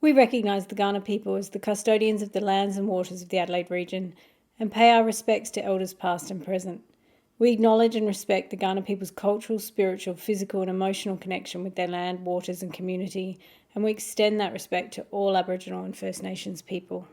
We recognise the Kaurna people as the custodians of the lands and waters of the Adelaide region and pay our respects to elders past and present. We acknowledge and respect the Kaurna people's cultural, spiritual, physical and emotional connection with their land, waters and community, and we extend that respect to all Aboriginal and First Nations people.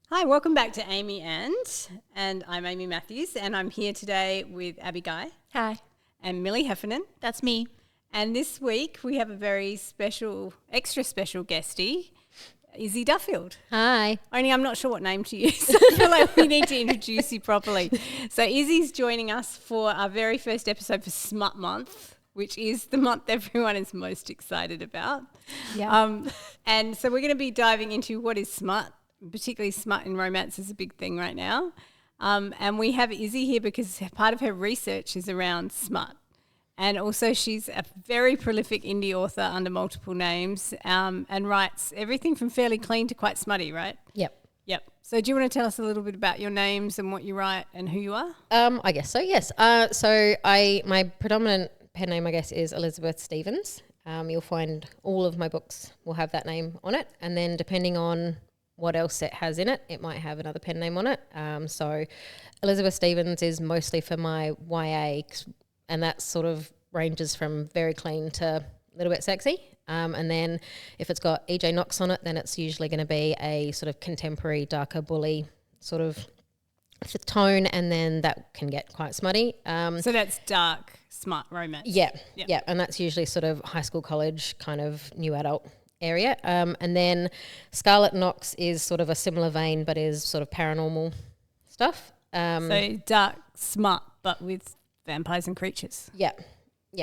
Hi, welcome back to Amy and I'm Amy Matthews, and I'm here today with Abby Guy. Hi. And Millie Heffernan. That's me. And this week we have a very special, extra special guestie, Izzie Duffield. Hi. Only I'm not sure what name to use. I feel like we need to introduce you properly. So Izzie's joining us for our very first episode for Smut Month, which is the month everyone is most excited about. Yeah. And so we're going to be diving into what is smut. Particularly smut in romance is a big thing right now. And we have Izzie here because part of her research is around smut. And also she's a very prolific indie author under multiple names and writes everything from fairly clean to quite smutty, right? Yep. So do you want to tell us a little bit about your names and what you write and who you are? I guess so, yes. My predominant pen name, I guess, is Elizabeth Stevens. You'll find all of my books will have that name on it. And then depending on what else it has in it, it might have another pen name on it. So Elizabeth Stevens is mostly for my YA, and that sort of ranges from very clean to a little bit sexy. And then if it's got EJ Knox on it, then it's usually going to be a sort of contemporary, darker bully sort of tone, and then that can get quite smutty. So that's dark, smut romance. Yeah, and that's usually sort of high school, college, kind of new adult area. And then Scarlet Knox is sort of a similar vein, but is sort of paranormal stuff. So dark smut, but with vampires and creatures. Yeah,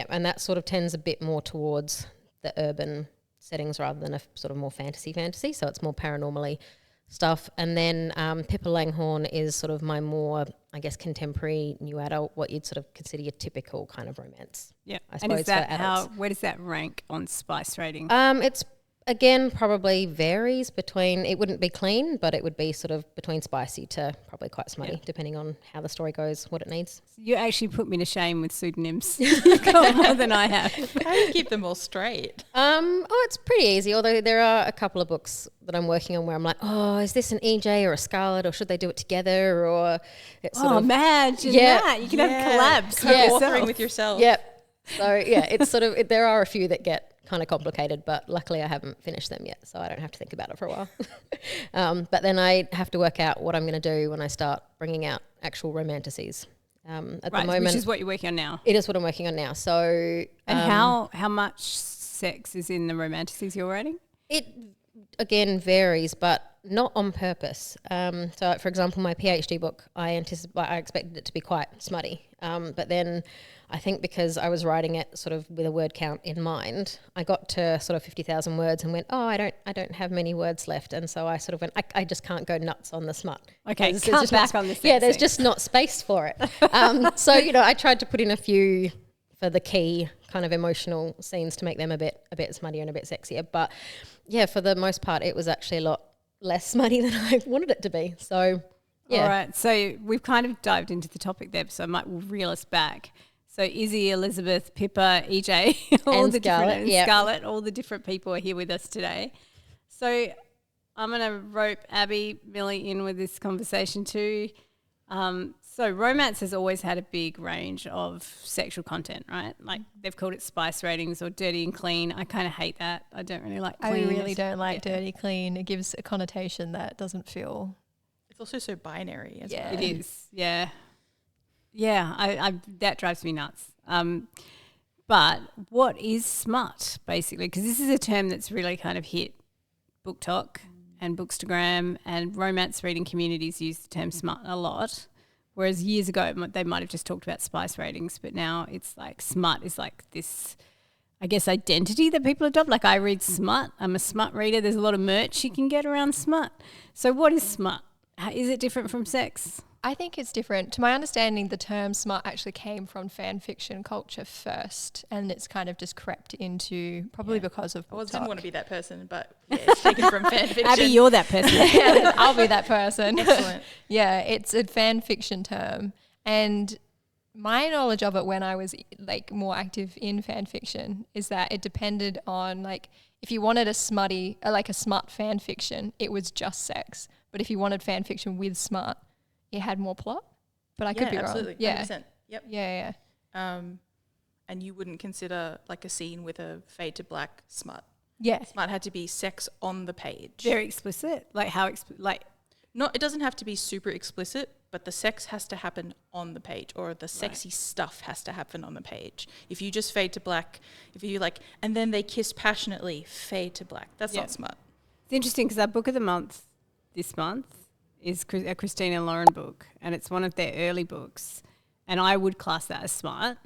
and that sort of tends a bit more towards the urban settings rather than a sort of more fantasy. So it's more paranormally stuff. And then Pippa Langhorne is sort of my more, I guess, contemporary new adult, what you'd sort of consider your typical kind of romance. Yeah, I suppose. And is that for adults. where does that rank on spice rating? It's again probably varies between, it wouldn't be clean, but it would be sort of between spicy to probably quite smutty, depending on how the story goes, what it needs. You actually put me to shame with pseudonyms. You've got more than I have. How do you keep them all straight? It's pretty easy, although there are a couple of books that I'm working on where I'm like, oh, is this an EJ or a Scarlet, or should they do it together? Or it's sort of, imagine that. You can have collabs. Co-authoring with yourself. Yep. So yeah, it's sort of, there are a few that get kind of complicated, but luckily I haven't finished them yet, so I don't have to think about it for a while. But then I have to work out what I'm going to do when I start bringing out actual romanticises. At the moment, which is what you're working on now. It is what I'm working on now. So, and how much sex is in the romanticises you're writing? It again varies, but not on purpose. So, for example, my PhD book, I expected it to be quite smutty, but then I think because I was writing it sort of with a word count in mind, I got to sort of 50,000 words and went, oh, I don't have many words left, and so I sort of went, I just can't go nuts on the smut. Okay, cut back on the sex. Yeah, there's just not space for it. So I tried to put in a few for the key kind of emotional scenes to make them a bit smuttier and a bit sexier. But yeah, for the most part, it was actually a lot less smutty than I wanted it to be. So yeah. All right, so we've kind of dived into the topic there, so I might reel us back. So Izzie, Elizabeth, Pippa, EJ, all and the Scarlet, different Scarlet, all the different people are here with us today. So I'm going to rope Abby, Millie in with this conversation too. So romance has always had a big range of sexual content, right? Like they've called it spice ratings or dirty and clean. I kind of hate that. I don't really like clean. I really don't like dirty clean. It gives a connotation that doesn't feel. It's also so binary as well. It is, yeah. Yeah, I that drives me nuts. But what is smut, basically? Because this is a term that's really kind of hit BookTok and Bookstagram, and romance reading communities use the term smut a lot. Whereas years ago they might have just talked about spice ratings, but now it's like smut is like this, I guess, identity that people adopt. Like I read Smut. I'm a Smut reader. There's a lot of merch you can get around Smut. So what is Smut? Is it different from sex? I think it's different. To my understanding, the term smut actually came from fan fiction culture first, and it's kind of just crept into probably because of I book didn't want talk. to be that person, but yeah, it's taken from fan fiction. Abby, you're that person. Yeah, I'll be that person. Excellent. Yeah, it's a fan fiction term, and my knowledge of it when I was like more active in fan fiction is that it depended on like if you wanted a smutty, like a smut fan fiction, it was just sex. But if you wanted fan fiction with smut, it had more plot. But I could be absolutely. wrong. Yeah, 100%. Yep. yeah. And you wouldn't consider like a scene with a fade to black smut. Yeah. Smut had to be sex on the page. Very explicit. Like how It doesn't have to be super explicit, but the sex has to happen on the page, or the sexy stuff has to happen on the page. If you just fade to black, if you like, and then they kiss passionately, fade to black. That's not smut. It's interesting because our book of the month this month is a Christina Lauren book, and it's one of their early books, and I would class that as smart.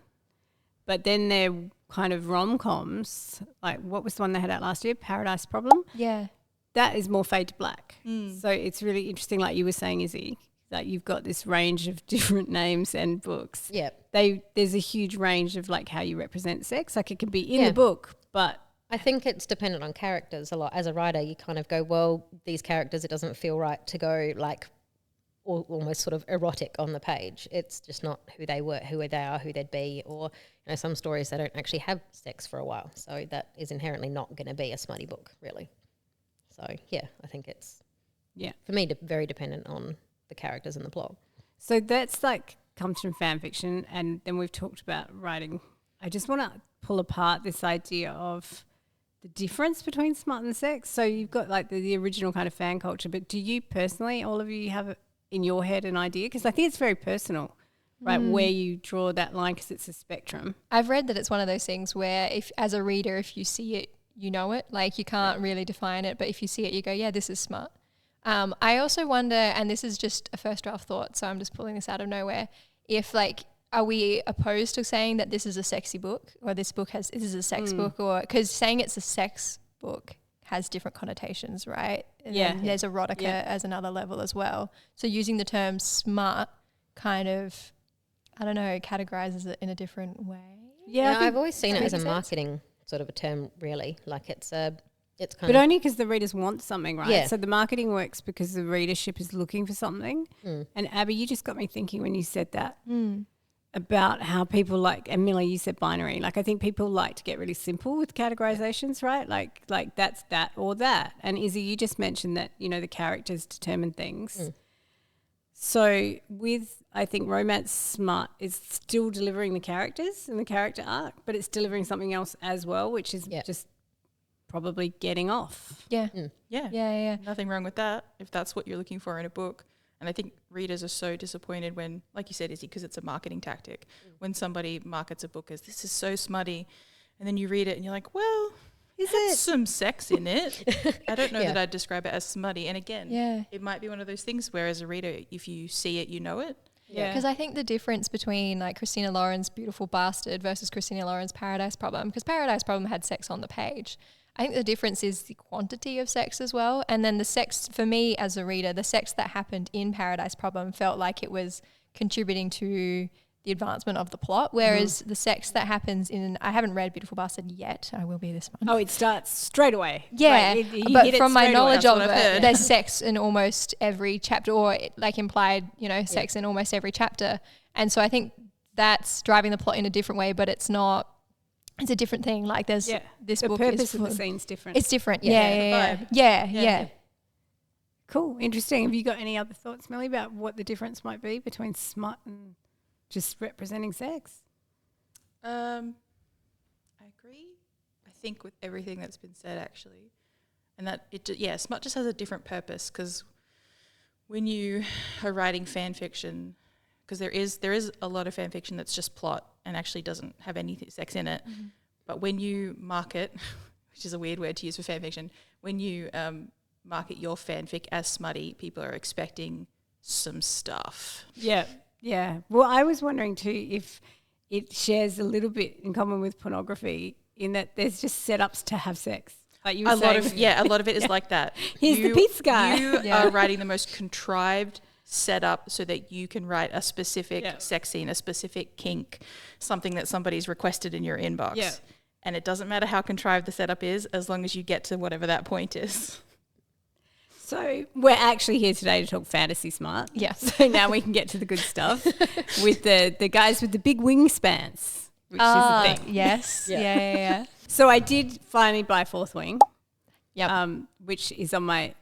But then they're kind of rom-coms, like what was the one they had out last year, Paradise Problem? Yeah. That is more fade to black. So it's really interesting, like you were saying, Izzie, that you've got this range of different names and books. Yeah. There's a huge range of like how you represent sex. Like it can be in the book, but I think it's dependent on characters a lot. As a writer, you kind of go, well, these characters, it doesn't feel right to go like almost sort of erotic on the page. It's just not who they were, who they are, who they'd be, or some stories they don't actually have sex for a while. So that is inherently not going to be a smutty book, really. So yeah, I think it's for me very dependent on the characters and the plot. So that's like comes from fan fiction, and then we've talked about writing. I just want to pull apart this idea of the difference between smut and sex. So you've got like the original kind of fan culture, but do you personally, all of you, have in your head an idea? Because I think it's very personal, right, where you draw that line, because it's a spectrum. I've read that it's one of those things where if as a reader, if you see it, you know it. Like you can't really define it, but if you see it, you go, yeah, this is smut. I also wonder, and this is just a first draft thought, so I'm just pulling this out of nowhere, if like, are we opposed to saying that this is a sexy book, or this is a sex book, or because saying it's a sex book has different connotations, right? And then there's erotica as another level as well. So using the term smut kind of, I don't know, categorizes it in a different way. Yeah, I've always seen it as a marketing sort of a term, really. Like it's kind but only because the readers want something, right? Yeah. So the marketing works because the readership is looking for something. And Abby, you just got me thinking when you said that about how people like, and Millie, you said binary. Like I think people like to get really simple with categorizations, right? Like that's that or that. And Izzie, you just mentioned that, the characters determine things. So with, I think, romance smut is still delivering the characters and the character arc, but it's delivering something else as well, which is just probably getting off. Yeah. Yeah. Nothing wrong with that if that's what you're looking for in a book. And I think readers are so disappointed when, like you said, Izzie, because it's a marketing tactic, when somebody markets a book as this is so smutty, and then you read it and you're like, well, Is it has it? some sex in it. I don't know that I'd describe it as smutty. And again, it might be one of those things where as a reader, if you see it, you know it. Yeah. Because I think the difference between like Christina Lauren's Beautiful Bastard versus Christina Lauren's Paradise Problem, because Paradise Problem had sex on the page. I think the difference is the quantity of sex as well. And then the sex, for me as a reader, the sex that happened in Paradise Problem felt like it was contributing to the advancement of the plot, whereas the sex that happens in, I haven't read Beautiful Bastard yet, I will be this month. Oh, it starts straight away. Yeah, Like, you but hit it from my straight away. knowledge That's of what I've it, heard. there's sex in almost every chapter, or like implied, sex in almost every chapter. And so I think that's driving the plot in a different way, but it's not, it's a different thing. Like there's this the book purpose is of the full- scene's different. It's different. The vibe. Yeah. Cool, interesting. Have you got any other thoughts, Millie, about what the difference might be between smut and just representing sex? I agree. I think with everything that's been said, actually, and that smut just has a different purpose, because when you are writing fan fiction, because there is a lot of fan fiction that's just plot and actually doesn't have any sex in it, but when you market, which is a weird word to use for fan fiction, when you market your fanfic as smutty, people are expecting some stuff. Yeah. Well, I was wondering too if it shares a little bit in common with pornography in that there's just setups to have sex. Like you were A lot saying. of it is like that. Here's the pizza guy. You are writing the most contrived setup so that you can write a specific sex scene, a specific kink, something that somebody's requested in your inbox. Yeah. And it doesn't matter how contrived the setup is, as long as you get to whatever that point is. So we're actually here today to talk fantasy smart. Yes. So now we can get to the good stuff with the guys with the big wingspans, which is a thing. Yes. Yeah. So I did finally buy Fourth Wing, Yep. which is on my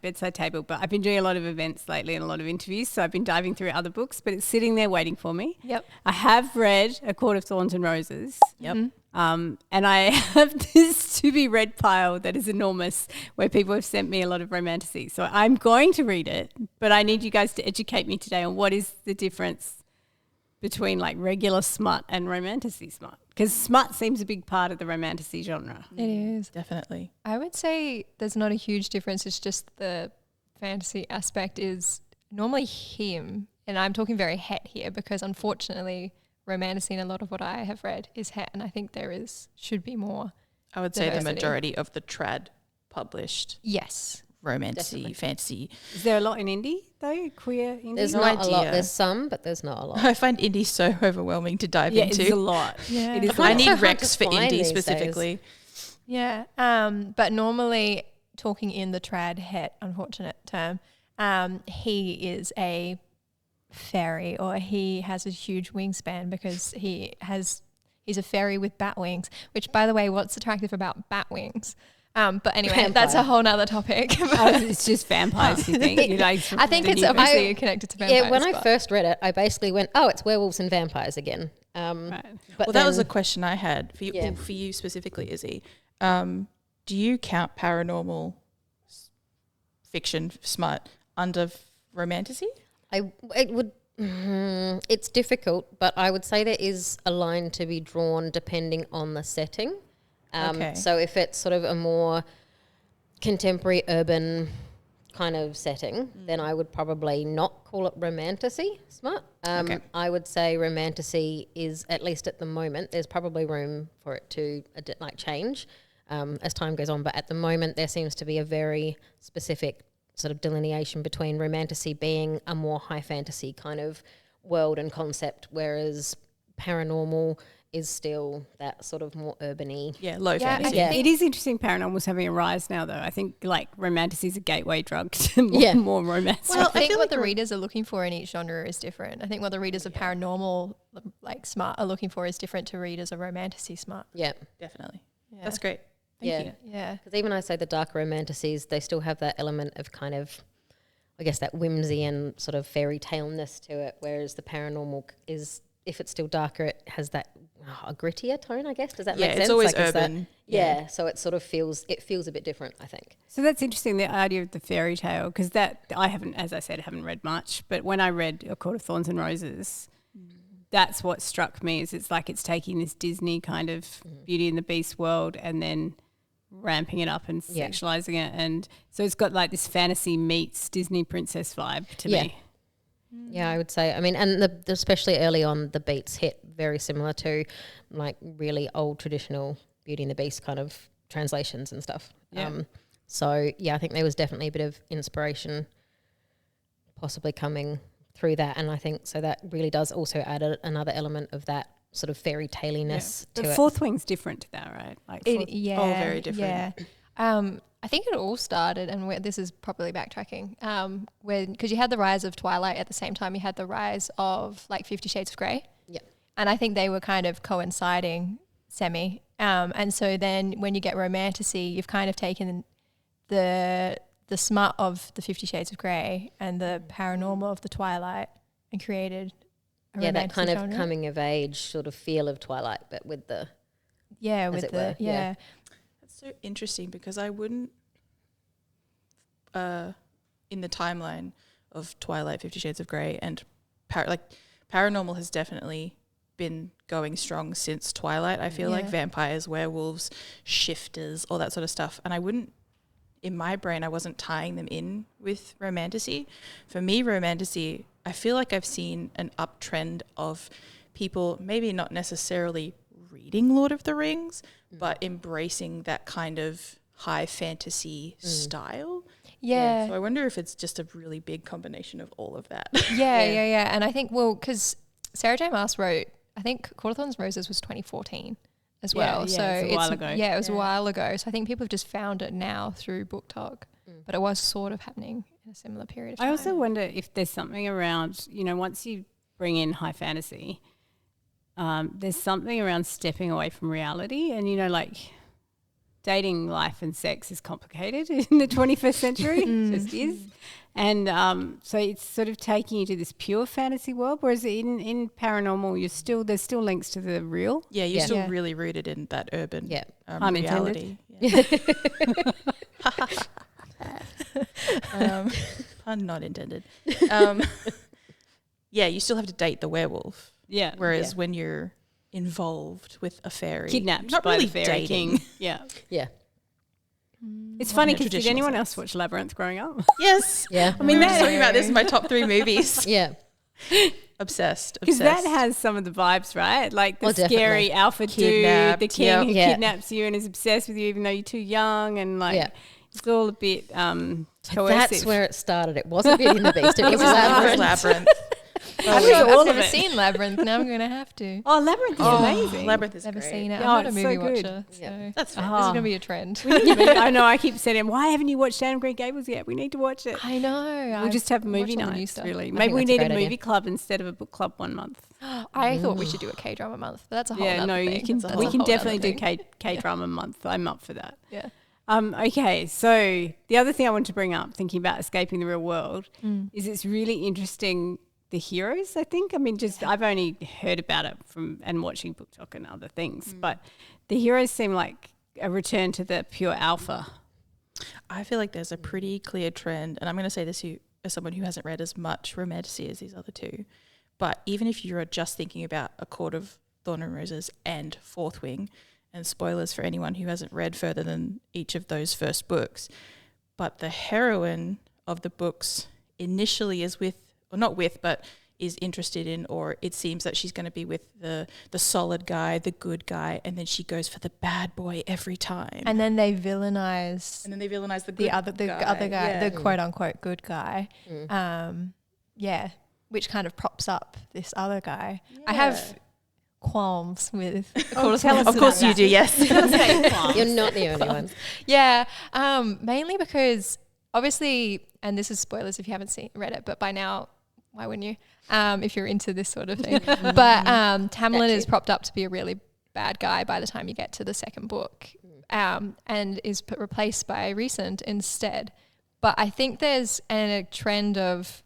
bedside table. But I've been doing a lot of events lately and a lot of interviews, so I've been diving through other books, but it's sitting there waiting for me. Yep. I have read A Court of Thorns and Roses. Yep. And I have this to be read pile that is enormous where people have sent me a lot of romantasy. So I'm going to read it, but I need you guys to educate me today on what is the difference between like regular smut and romantasy smut. Because smut seems a big part of the romantasy genre. It is. Definitely. I would say there's not a huge difference. It's just the fantasy aspect is normally him. And I'm talking very het here because unfortunately romantasy in a lot of what I have read is het. And I think should be more. I would say the Diversity. majority of the trad published Yes. romantasy, fantasy. Is there a lot in indie though? Queer indie? There's No not a lot. idea. There's some, but there's not a lot. I find indie so overwhelming to dive Yeah, it's a into. lot. Yeah. It is I a find I it lot. need so hard Rex to for find indie these specifically. Yeah. But normally talking in the trad het, unfortunate term, he is a fairy or he has a huge wingspan because he's a fairy with bat wings, which by the way, what's attractive about bat wings? But anyway, that's a whole nother topic. It's just vampires, you think? You like I think the it's new- obviously connected to vampires. Yeah, when I but- first read it, I basically went, "Oh, it's werewolves and vampires again." Right. But Well, that was a then- question I had for you, Yeah. for you specifically, Izzie. Do you count paranormal fiction smut under romantasy? It would. It's difficult, but I would say there is a line to be drawn depending on the setting. Okay. So if it's sort of a more contemporary urban kind of setting, then I would probably not call it romantasy smut. Okay. I would say romantasy is, at least at the moment, there's probably room for it to change as time goes on. But at the moment, there seems to be a very specific sort of delineation between romantasy being a more high fantasy kind of world and concept, whereas paranormal is still that sort of more urban-y. Yeah, low Yeah, fantasy. Yeah. It is interesting paranormal's having a rise now, though. I think like romantasy is a gateway drug to more, Yeah. more romance. Well, I think feel what like the readers are looking for in each genre is different. I think what the readers of paranormal, like smart, are looking for is different to readers of romantasy smart. Yeah. Definitely. Yeah. That's great. Thank Yeah. you. Yeah. Because even I say the dark romantasies, they still have that element of kind of, I guess, that whimsy and sort of fairy tale-ness to it, whereas the paranormal is, if it's still darker, it has that a grittier tone, I guess. Does that Yeah, make sense? it's always is that- urban. yeah, so it sort of feels a bit different, I think. So that's interesting, the idea of the fairy tale, because that I haven't, as I said, haven't read much. But when I read A Court of Thorns and Roses, that's what struck me. Is it's like it's taking this Disney kind of Beauty and the Beast world and then ramping it up and Yeah. sexualizing it, and so it's got like this fantasy meets Disney princess vibe to Yeah. me. Yeah, I would say. I mean, and especially early on, the beats hit very similar to like really old traditional Beauty and the Beast kind of translations and stuff. Yeah. So yeah, I think there was definitely a bit of inspiration possibly coming through that, and I think so that really does also add another element of that sort of fairy tailiness But to it. Fourth Wing's different to that, right? Like Fourth- Yeah. Oh, very different. Yeah. I think it all started, and this is probably backtracking, because you had the rise of Twilight at the same time you had the rise of like 50 Shades of Grey. Yeah. And I think they were kind of coinciding semi. And so then when you get romantasy, you've kind of taken the smut of the 50 Shades of Grey and the paranormal of the Twilight and created a yeah, that romantasy kind of genre. coming of age sort of feel of Twilight, but with the Yeah, as with it the were, yeah. yeah. That's so interesting because I wouldn't, in the timeline of Twilight, 50 Shades of Grey, and paranormal has definitely been going strong since Twilight. I feel like Yeah. vampires, werewolves, shifters, all that sort of stuff. And I wouldn't, in my brain, I wasn't tying them in with romantasy. For me, romantasy, I feel like I've seen an uptrend of people maybe not necessarily reading Lord of the Rings, but embracing that kind of high fantasy style. Yeah. So I wonder if it's just a really big combination of all of that. Yeah. And I think, well, because Sarah J. Maas wrote, I think Court of Thorns and Roses was 2014 as well. Yeah, so it's a while ago. Yeah, it was a while ago. So I think people have just found it now through Book Talk. But it was sort of happening in a similar period of time. I also wonder if there's something around, once you bring in high fantasy, there's something around stepping away from reality. And, like dating, life and sex is complicated in the 21st century. It just is. And so it's sort of taking you to this pure fantasy world, whereas in paranormal, there's still links to the real. Yeah, you're still really rooted in that urban reality. Yeah. Pun not intended. You still have to date the werewolf. Yeah. Whereas when you're involved with a fairy, Kidnapped not by really the fairy dating. king. Yeah. Yeah. It's funny because did traditional anyone sense. else watch Labyrinth growing up? Yes. Yeah. I mean, we were just talking about this in my top 3 movies. Yeah. Obsessed. Because that has some of the vibes, right? Like the definitely. scary alpha dude, Kidnapped, the king who Yeah. kidnaps you and is obsessed with you even though you're too young, and it's all a bit coercive. That's where it started. It wasn't Beauty and the Beast. It was Labyrinth. Labyrinth. I think all I've of never it. seen Labyrinth. Now I'm going to have to. Oh, Labyrinth is amazing. Labyrinth is Never great. seen it. Oh, I'm not a it's movie so good. watcher. So Yeah. That's fair. this is going to be a trend. I know. I keep saying, why haven't you watched Anne of Green Gables yet? We need to watch it. I know. We'll just have movie watch all the new nights, stuff. really. I Maybe think we that's a need a great idea. movie club instead of a book club one month. I thought we should do a K-drama month, but that's a whole Yeah, other no, thing. you can. That's a We whole can other definitely do thing. K-drama month. I'm up for that. Yeah. Okay, so the other thing I want to bring up, thinking about escaping the real world, is it's really interesting. The heroes, I think. I mean, I've only heard about it and watching Book Talk and other things, but the heroes seem like a return to the pure alpha. I feel like there's a pretty clear trend, and I'm going to say this as someone who hasn't read as much romantasy as these other two, but even if you're just thinking about A Court of Thorn and Roses and Fourth Wing, and spoilers for anyone who hasn't read further than each of those first books, but the heroine of the books initially is but is interested in, or it seems that she's going to be with the solid guy, the good guy, and then she goes for the bad boy every time. And then they villainize the other guy, the quote unquote good guy. Which kind of props up this other guy. I have qualms with Of course you do, yes. You're not the only one. Yeah, mainly because obviously, and this is spoilers if you haven't read it, but by now, why wouldn't you? If you're into this sort of thing. But Tamlin is propped up to be a really bad guy by the time you get to the second book, and is replaced by Rhysand instead. But I think there's a trend of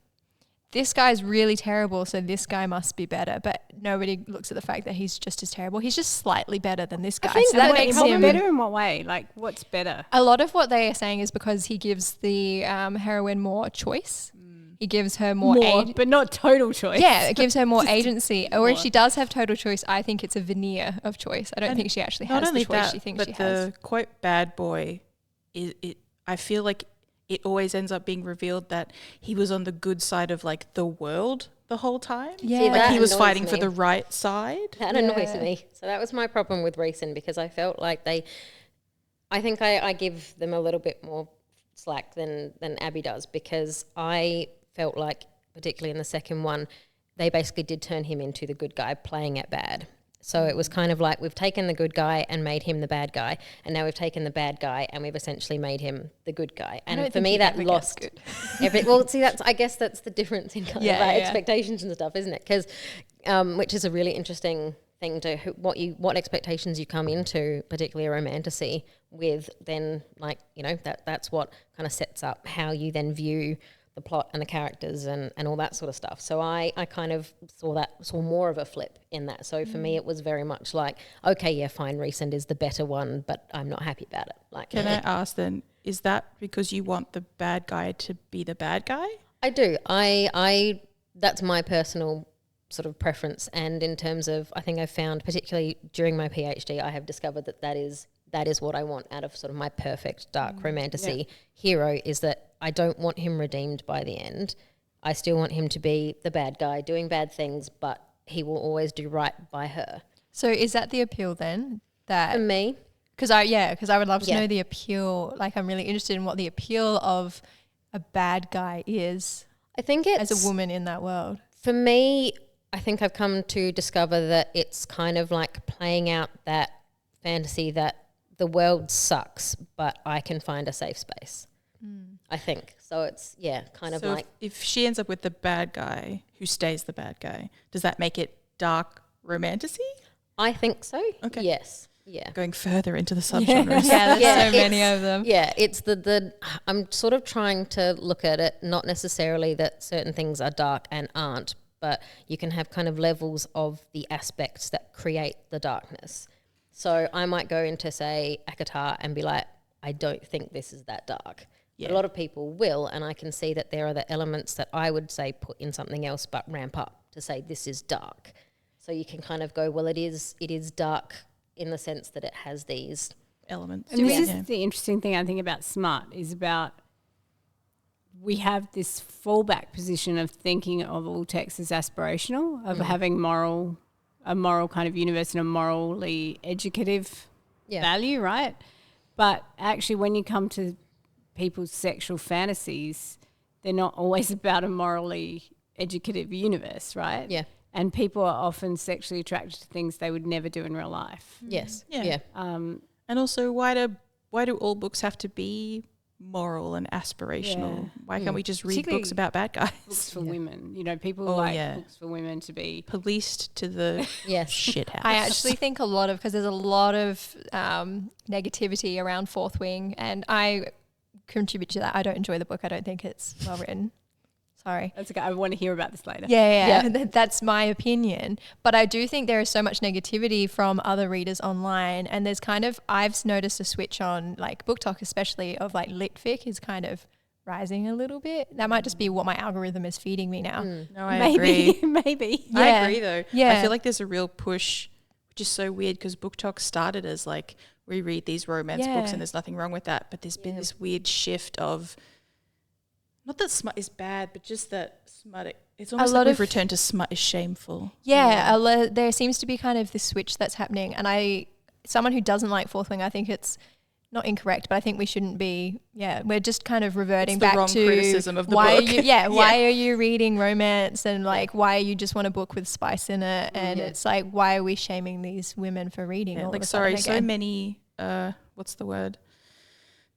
this guy's really terrible, so this guy must be better. But nobody looks at the fact that he's just as terrible. He's just slightly better than this guy. So that makes him better in what way? Like, what's better? A lot of what they are saying is because he gives the heroine more choice. He gives her more but not total choice. Yeah, it gives her more agency. Or if she does have total choice, I think it's a veneer of choice. I don't think she actually has the choice she thinks she has. But the quote bad boy, I feel like it always ends up being revealed that he was on the good side of like the world the whole time. Yeah. See, Like he was annoys fighting me. for the right side. That annoys me. So that was my problem with Rhysand, because I felt like I think I give them a little bit more slack than Abby does, because I felt like, particularly in the second one, they basically did turn him into the good guy playing it bad. So it was kind of like, we've taken the good guy and made him the bad guy, and now we've taken the bad guy and we've essentially made him the good guy. And for me, that lost well, see, I guess that's the difference in kind of our expectations and stuff, isn't it? Because which is a really interesting thing to what expectations you come into, particularly a romantasy with, then that's what kind of sets up how you then view the plot and the characters and all that sort of stuff. So I kind of saw more of a flip in that. So for me, it was very much like, okay, yeah, fine, Rhysand is the better one, but I'm not happy about it. Like, Can I ask then, is that because you want the bad guy to be the bad guy? I do. I that's my personal sort of preference. And in terms of, I think I've found, particularly during my PhD, I have discovered that is what I want out of sort of my perfect dark romantasy hero, is that I don't want him redeemed by the end. I still want him to be the bad guy doing bad things, but he will always do right by her. So is that the appeal then? For That me, because I would love to Yeah. know the appeal. Like I'm really interested in what the appeal of a bad guy is I think it's as a woman in that world. For me, I think I've come to discover that it's kind of like playing out that fantasy that the world sucks, but I can find a safe space. I think. So it's, kind of So like, if she ends up with the bad guy who stays the bad guy, does that make it dark romantasy? I think so. Okay. Yes. Yeah. Going further into the subgenres. Yeah, there's Yeah, so many it's- of them. Yeah, it's the I'm sort of trying to look at it, not necessarily that certain things are dark and aren't, but you can have kind of levels of the aspects that create the darkness. So I might go into, say, Akatar and be like, I don't think this is that dark. Yeah. A lot of people will, and I can see that there are the elements that I would say put in something else but ramp up to say this is dark. So you can kind of go, well, it is dark in the sense that it has these. Elements. And this Yeah. is the interesting thing I think about Smut is about we have this fallback position of thinking of all text as aspirational, of having a moral kind of universe and a morally educative value, right? But actually when you come to people's sexual fantasies, they're not always about a morally educative universe, right? Yeah. And people are often sexually attracted to things they would never do in real life. Yes. Yeah. Yeah. And also, why do all books have to be moral and aspirational? Yeah. Why can't we just read Particularly books about bad guys? Books for women. You know, people Oh, like yeah. books for women to be Policed to the Yes. shit house. I actually think a lot of, because there's a lot of negativity around Fourth Wing, and I contribute to that. I don't enjoy the book. I don't think it's well written. Sorry. That's okay. I want to hear about this later. Yeah. That's my opinion. But I do think there is so much negativity from other readers online. And there's kind of, I've noticed a switch on like Book Talk, especially of like litfic is kind of rising a little bit. That might just be what my algorithm is feeding me now. No, I Maybe. agree. Maybe. I Yeah. agree though. Yeah. I feel like there's a real push, which is so weird because Book Talk started as like we read these romance books Yeah. and there's nothing wrong with that. But there's been this weird shift of not that smut is bad, but just that smut. It's almost lot like we've of- returned to smut is shameful. Yeah, there seems to be kind of this switch that's happening. And someone who doesn't like Fourth Wing, I think it's not incorrect, but I think we shouldn't be, we're just kind of reverting It's the back wrong to criticism of the why book. Are you, why are you reading romance and like why you just want a book with spice in it? And it's like, why are we shaming these women for reading all Like, of a sudden so again? many, what's the word?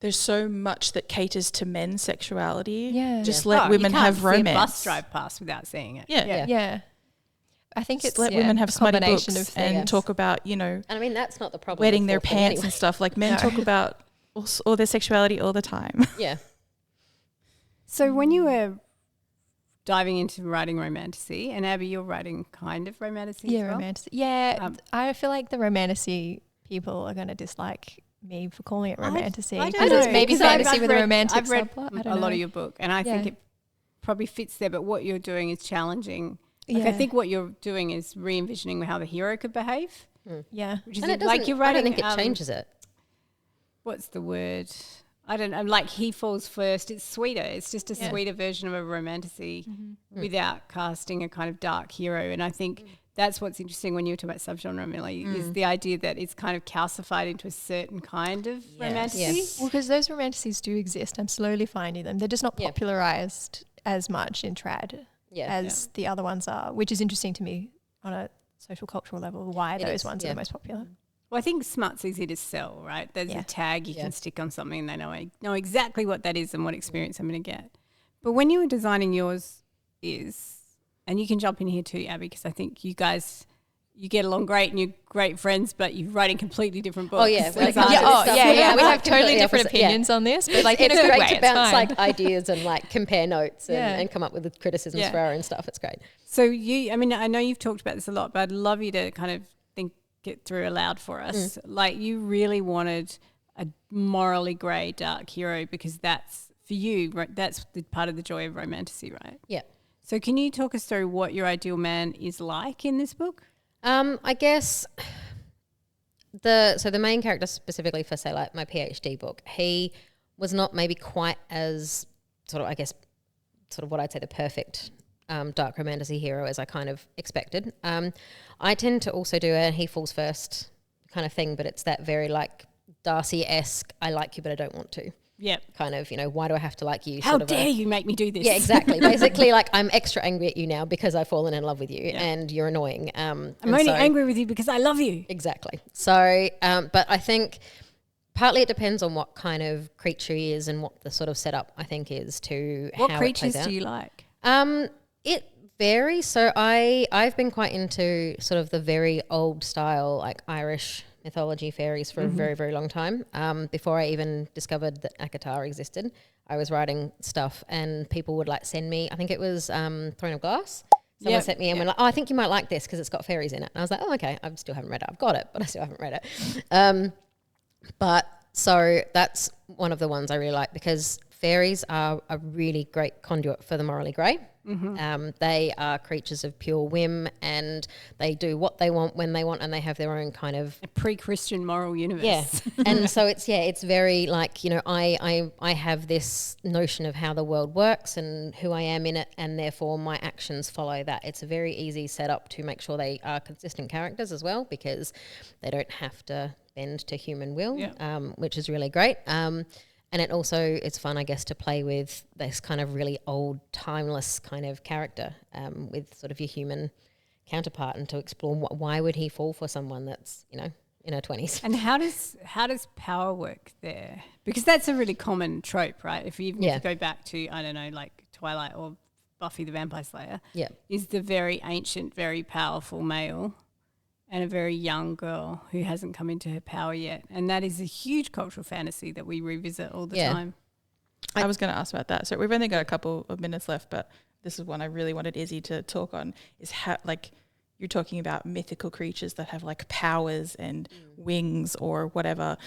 There's so much that caters to men's sexuality. Yeah. Just Oh, let you women can't have see a romance. bus drive past without seeing it. Yeah. Yeah. I think Just it's let women have a smutty combination books of things. and talk about, And I mean, that's not the problem. wetting with their Fourth Wing pants anyway. and stuff. Like men No. talk about all their sexuality all the time. Yeah. So when you were diving into writing romantasy, and Abby, you're writing kind of romantasy Yeah, as well? romantic. Yeah, Um, I feel like the romantasy people are going to dislike me for calling it romantasy. I Because don't it's know, maybe 'cause fantasy with a read- romantic I've read subplot. I a don't know. lot of your book, and I think Yeah. it probably fits there, but what you're doing is challenging. Like, I Yeah. think what you're doing is re-envisioning how the hero could behave, Yeah. which is And it like doesn't, you're I writing. don't think it changes it. What's the word? I don't know. Like he falls first. It's sweeter. It's just a Yeah. sweeter version of a romantasy Mm-hmm. without casting a kind of dark hero. And I think that's what's interesting when you talk about subgenre, Millie, is the idea that it's kind of calcified into a certain kind of romantasy. Yes. Well, because those romantasies do exist. I'm slowly finding them. They're just not Yeah. popularized as much in trad Yeah. as the other ones are, which is interesting to me on a social cultural level, why It those is, ones are yeah. the most popular. Well, I think Smut's easy to sell, right? There's Yeah. a tag you Yeah. can stick on something and they know exactly what that is and what experience I'm going to get. But when you were designing yours and you can jump in here too, Abby, because I think you guys, you get along great and you're great friends, but you're writing completely different books. Oh, yeah. as Well, artists. We have Completely totally different opposite, yeah. opinions on this, but like in a It's good great way, to it's bounce fine. like ideas and like compare notes and, Yeah. and come up with criticisms Yeah. for our own stuff. It's great. So I know you've talked about this a lot, but I'd love you to kind of think it through aloud for us. Like you really wanted a morally grey dark hero because that's for you, right? That's the part of the joy of romantasy, right? Yeah. So can you talk us through what your ideal man is like in this book? I guess the main character specifically for say like my PhD book, he was not maybe quite as sort of what I'd say the perfect dark fantasy hero as I kind of expected. I tend to also do a he falls first kind of thing, but it's that very like Darcy-esque, I like you but I don't want to. Yep. Kind of, why do I have to like you? How dare you make me do this? Yeah, exactly. Basically, like I'm extra angry at you now because I've fallen in love with you and you're annoying. I'm only angry with you because I love you. Exactly. So, but I think partly it depends on what kind of creature he is and what the sort of setup I think is to what how creatures it plays out. do you like? It varies. So I've been quite into sort of the very old style, like Irish mythology fairies for a very, very long time. Before I even discovered that Akatar existed, I was writing stuff and people would like send me, I think it was Throne of Glass. Someone sent me and went like, oh, I think you might like this because it's got fairies in it. And I was like, oh, okay. I still haven't read it. I've got it, but I still haven't read it. But so that's one of the ones I really like because fairies are a really great conduit for the morally grey. They are creatures of pure whim and they do what they want when they want and they have their own kind of a pre-Christian moral universe. Yeah. And so it's very like, I have this notion of how the world works and who I am in it and therefore my actions follow that. It's a very easy setup to make sure they are consistent characters as well because they don't have to bend to human will, which is really great. And it also, it's fun, I guess, to play with this kind of really old, timeless kind of character with sort of your human counterpart and to explore why would he fall for someone that's, in her 20s. And how does power work there? Because that's a really common trope, right? If you go back to, I don't know, like Twilight or Buffy the Vampire Slayer, is the very ancient, very powerful male and a very young girl who hasn't come into her power yet. And that is a huge cultural fantasy that we revisit all the time. I was going to ask about that. So we've only got a couple of minutes left, but this is one I really wanted Izzie to talk on, is how, like, you're talking about mythical creatures that have, like, powers and wings or whatever,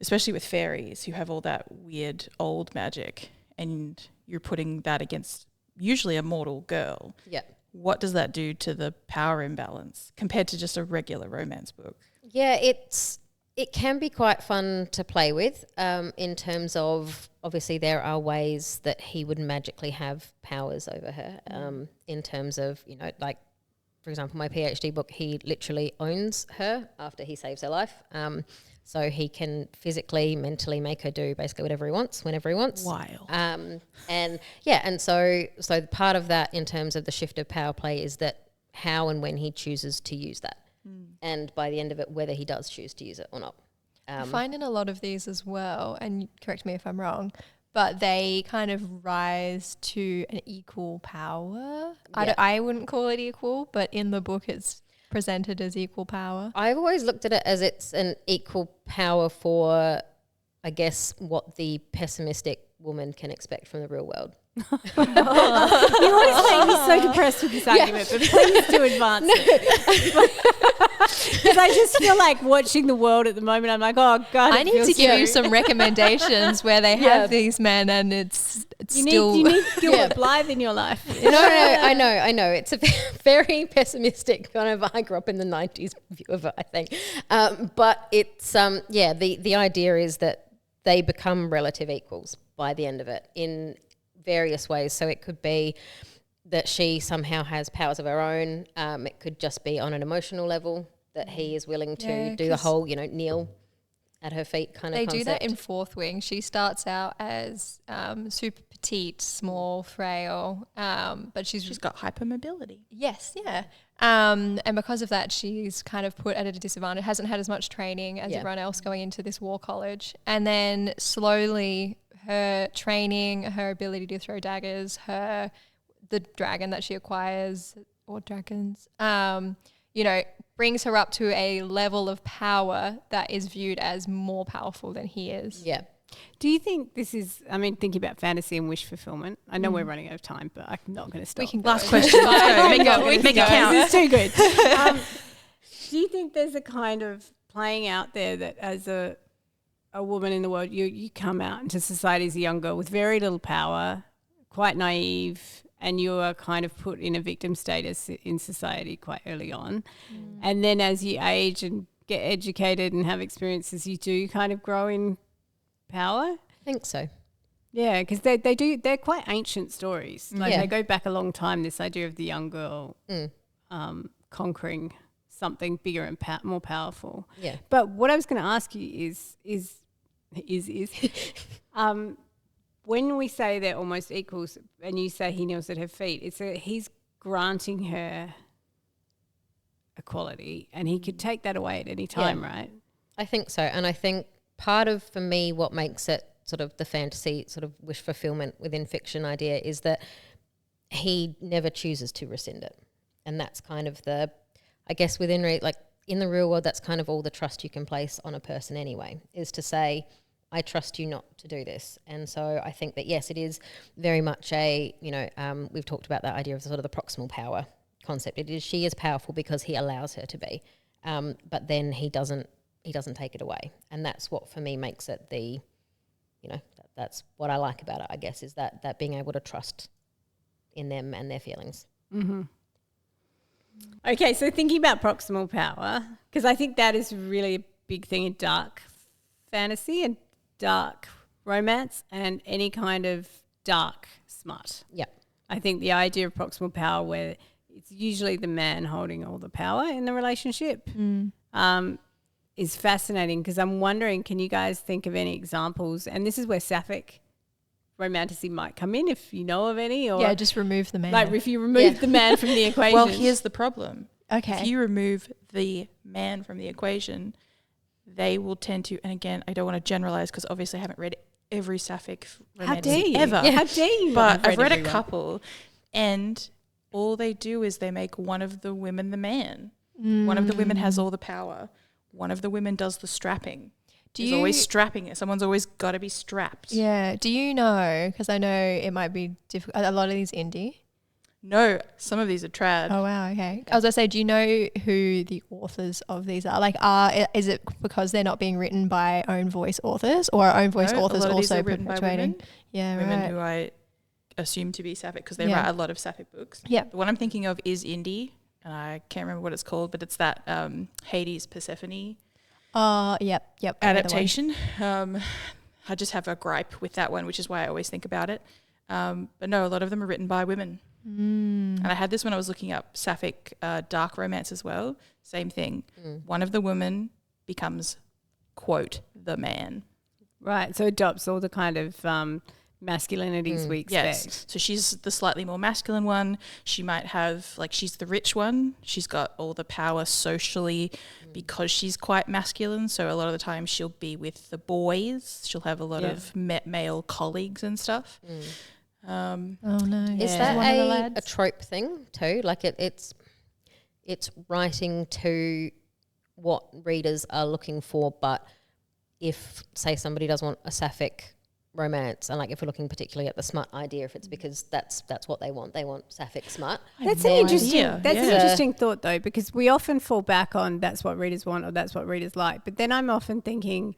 especially with fairies who have all that weird old magic, and you're putting that against usually a mortal girl. Yeah. What does that do to the power imbalance compared to just a regular romance book? Yeah, it can be quite fun to play with in terms of, obviously there are ways that he would magically have powers over her in terms of, like, for example, my PhD book, he literally owns her after he saves her life. So he can physically, mentally make her do basically whatever he wants, whenever he wants. Wild. And so part of that in terms of the shift of power play is that how and when he chooses to use that. And by the end of it, whether he does choose to use it or not. I find in a lot of these as well, and correct me if I'm wrong, but they kind of rise to an equal power. Yeah. I wouldn't call it equal, but in the book it's presented as equal power. I've always looked at it as it's an equal power for, I guess, what the pessimistic woman can expect from the real world. You always make me so depressed with this argument, but please do advance it. Because I just feel like watching the world at the moment, I'm like, oh God, I need to give you some recommendations where they have these men and it's you still... need Gilbert Blythe in your life. No, I know. It's a very pessimistic kind of, I grew up in the 90s view of it, I think. But it's, the idea is that they become relative equals by the end of it in various ways. So it could be that she somehow has powers of her own. It could just be on an emotional level that he is willing to do the whole, kneel at her feet kind of concept. They do that in Fourth Wing. She starts out as super petite, small, frail, but she's got hypermobility. Yes, yeah. And because of that, she's kind of put at a disadvantage, hasn't had as much training as everyone else going into this war college. And then slowly her training, her ability to throw daggers, the dragon that she acquires, or dragons, brings her up to a level of power that is viewed as more powerful than he is. Yeah. Do you think this is, thinking about fantasy and wish fulfillment, I know we're running out of time, but I'm not going to stop. We can Last question. Make it count. This is too good. Do you think there's a kind of playing out there that as a woman in the world, you come out into society as a young girl with very little power, quite naive, and you are kind of put in a victim status in society quite early on. And then as you age and get educated and have experiences, you do kind of grow in power? I think so. Yeah, because they're quite ancient stories. Like Yeah. they go back a long time, this idea of the young girl Mm. conquering something bigger and more powerful. Yeah. But what I was going to ask you is when we say they're almost equals and you say he kneels at her feet, he's granting her equality and he could take that away at any time, right? I think so. And I think part of, for me, what makes it sort of the fantasy sort of wish fulfillment within fiction idea is that he never chooses to rescind it. And that's kind of I guess within, like in the real world, that's kind of all the trust you can place on a person anyway, is to say, I trust you not to do this. And so I think that, yes, it is very much we've talked about that idea of sort of the proximal power concept. She is powerful because he allows her to be. But then he doesn't take it away. And that's what for me makes it that's what I like about it, I guess, is that being able to trust in them and their feelings. Mm-hmm. Okay, so thinking about proximal power, because I think that is really a big thing in dark fantasy and dark romance and any kind of dark smut. Yeah. I think the idea of proximal power where it's usually the man holding all the power in the relationship is fascinating because I'm wondering, can you guys think of any examples? And this is where sapphic romanticy might come in if you know of any. Or just remove the man. like if you remove the man from the equation. Well, here's the problem. Okay. If you remove the man from the equation, they will tend to, and again, I don't want to generalize because obviously I haven't read every sapphic How dare romantic you? ever. Yeah, how dare you? But I've read a everyone. couple, and all they do is they make one of the women the man. One of the women has all the power. One of the women does the strapping. There's always strapping it. Someone's always got to be strapped. Yeah. Do you know, because I know it might be difficult, a lot of these indie? No, some of these are trad. Oh, wow. Okay. I was going to say, do you know who the authors of these are? Like, is it because they're not being written by own voice authors or are own voice No, authors a lot of these also are written by perpetuating? women. Yeah, Women right. who I assume to be sapphic because they Yeah. write a lot of sapphic books. Yeah. The one I'm thinking of is indie, and I can't remember what it's called, but it's that Hades Persephone Yep. I know the one. adaptation. I just have a gripe with that one, which is why I always think about it. But no, a lot of them are written by women. And I had this when I was looking up sapphic dark romance as well. Same thing. One of the women becomes, quote, the man. Right, so adopts all the kind of masculinities we expect. Yes. So she's the slightly more masculine one. She might have, like, she's the rich one. She's got all the power socially because she's quite masculine. So a lot of the time she'll be with the boys. She'll have a lot of male colleagues and stuff. Oh, no. Is Yeah. that One of the a lads? trope thing too? Like it's writing to what readers are looking for, but if, say, somebody does want a sapphic romance, and like if we're looking particularly at the smut idea, if it's because that's what they want sapphic smut. That's no an interesting. idea. That's an Yeah. interesting thought though, because we often fall back on that's what readers want or that's what readers like. But then I'm often thinking,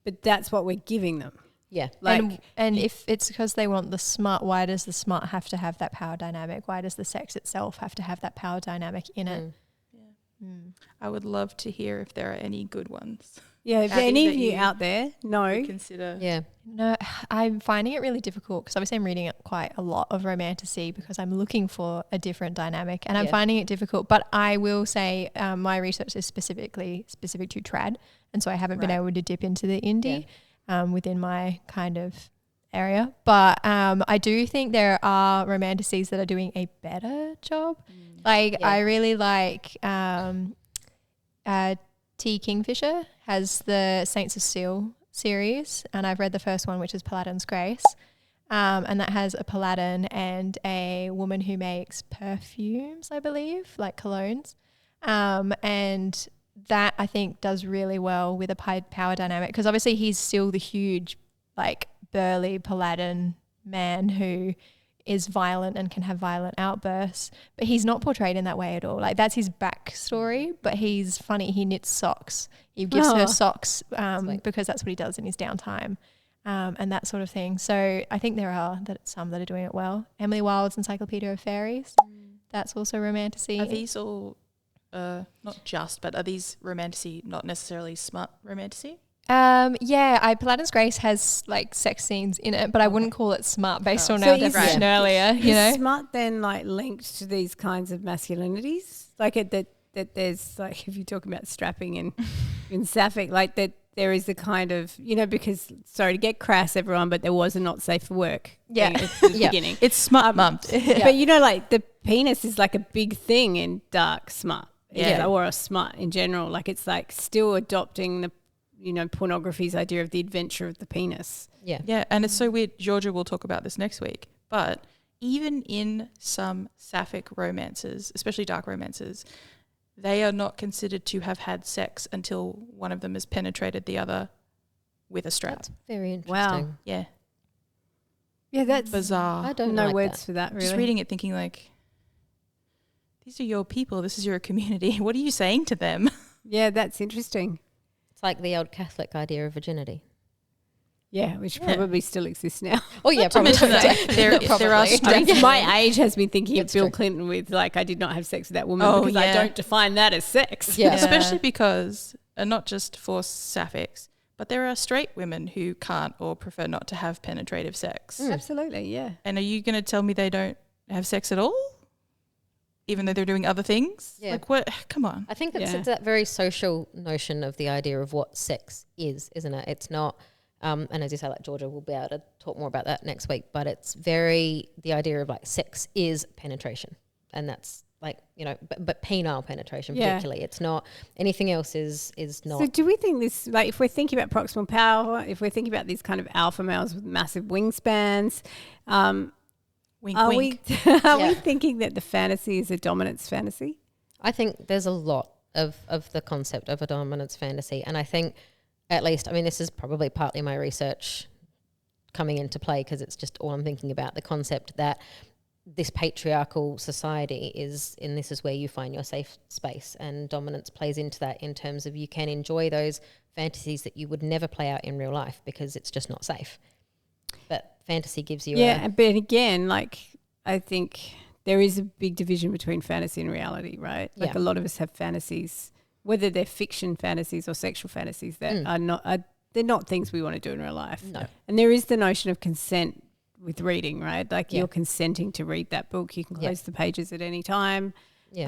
but that's what we're giving them. Yeah. Like, and if it's because they want the smut, why does the smut have to have that power dynamic? Why does the sex itself have to have that power dynamic in it? I would love to hear if there are any good ones. yeah, if Abby, any of that you you out there know, would consider. Yeah. No, I'm finding it really difficult because obviously I'm reading quite a lot of romantasy because I'm looking for a different dynamic and I'm Yeah. finding it difficult. But I will say my research is specific to trad, and so I haven't been Right. able to dip into the indie within my kind of area. But I do think there are romantasies that are doing a better job. Like Yeah. I really like T. Kingfisher has the Saints of Steel series, and I've read the first one, which is Paladin's Grace, and that has a paladin and a woman who makes perfumes, I believe, like colognes, and that I think does really well with a power dynamic because obviously he's still the huge, like burly paladin man who is violent and can have violent outbursts, but he's not portrayed in that way at all. Like that's his backstory, but he's funny. He knits socks. He gives her socks because that's what he does in his downtime, and that sort of thing. So I think there are some that are doing it well. Emily Wilde's Encyclopedia of Fairies, that's also romantasy. Are these all, not just, but are these romantasy not necessarily smut romantasy? Paladin's Grace has like sex scenes in it, but I wouldn't call it smut based on So our is- definition earlier. You know, Is smut then like linked to these kinds of masculinities? Like that there's like, if you're talking about strapping and sapphic, like that there is a kind of, because, sorry to get crass everyone, but there was a not safe for work Yeah. thing at the Yeah. beginning. It's smut month. But like the penis is like a big thing in dark smut. Yeah. Or a smut in general. Like it's like still adopting the, pornography's idea of the adventure of the penis. Yeah. Yeah, and it's so weird. Georgia will talk about this next week. But even in some sapphic romances, especially dark romances, they are not considered to have had sex until one of them has penetrated the other with a strap. That's very interesting. Wow. Yeah, Yeah, that's bizarre. I don't no like words that. for that, really. Just reading it thinking like, these are your people. This is your community. What are you saying to them? Yeah, that's interesting. It's like the old Catholic idea of virginity. Yeah, which probably still exists now. Oh yeah, To probably. mention that there are Probably. straight My age has been thinking of That's Bill true. Clinton with like, I did not have sex with that woman Oh, because I yeah. don't define that as sex. Yeah. especially because, not just for sapphics, but there are straight women who can't or prefer not to have penetrative sex. Absolutely, yeah. And are you going to tell me they don't have sex at all? Even though they're doing other things? Yeah. Like what? Come on. I think it's Yeah. that very social notion of the idea of what sex is, isn't it? It's not, and as you say, like Georgia will be able to talk more about that next week, but it's very the idea of like sex is penetration. And that's like, but penile penetration Yeah. particularly. It's not, anything else is not. So do we think this, like if we're thinking about proximal power, if we're thinking about these kind of alpha males with massive wingspans, Wink, are wink. we Yeah. thinking that the fantasy is a dominance fantasy? I think there's a lot of the concept of a dominance fantasy. And I think at least, this is probably partly my research coming into play because it's just all I'm thinking about, the concept that this patriarchal society is, and this is where you find your safe space, and dominance plays into that in terms of you can enjoy those fantasies that you would never play out in real life because it's just not safe. But fantasy gives you But again, like I think there is a big division between fantasy and reality, right? Like Yeah. a lot of us have fantasies, whether they're fiction fantasies or sexual fantasies that are not, they're not things we want to do in real life. No. And there is the notion of consent with reading, right? Like Yeah. you're consenting to read that book. You can Yeah. close the pages at any time. Yeah.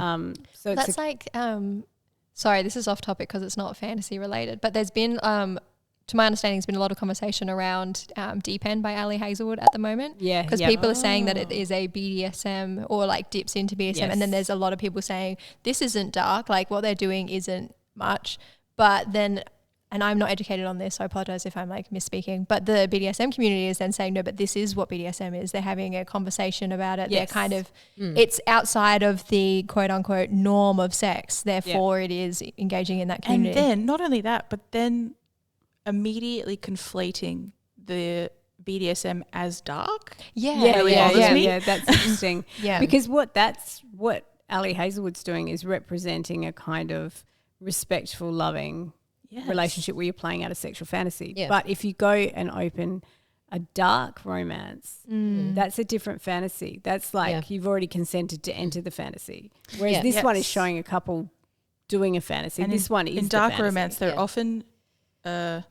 So it's that's like, sorry, this is off topic because it's not fantasy related, but there's been, to my understanding, there's been a lot of conversation around Deep End by Ali Hazelwood at the moment. Yeah, Because yeah. people are saying that it is a BDSM or like dips into BDSM. And then Yes. there's a lot of people saying this isn't dark, like what they're doing isn't much. But then, and I'm not educated on this, so I apologize if I'm like misspeaking, but the BDSM community is then saying, no, but this is what BDSM is. They're having a conversation about it. Yes. They're kind of, it's outside of the quote unquote norm of sex. Therefore, it is engaging in that And community. then, not only that, but then immediately conflating the BDSM as dark. yeah, really bothers me. Yeah, that's interesting. Yeah. Because what Ali Hazelwood's doing is representing a kind of respectful, loving Yes. relationship where you're playing out a sexual fantasy. Yeah. But if you go and open a dark romance, that's a different fantasy. That's like Yeah. you've already consented to enter the fantasy. Whereas Yeah. this one is Yes. showing a couple doing a fantasy. And this one is in the dark fantasy. romance, they're Yeah. often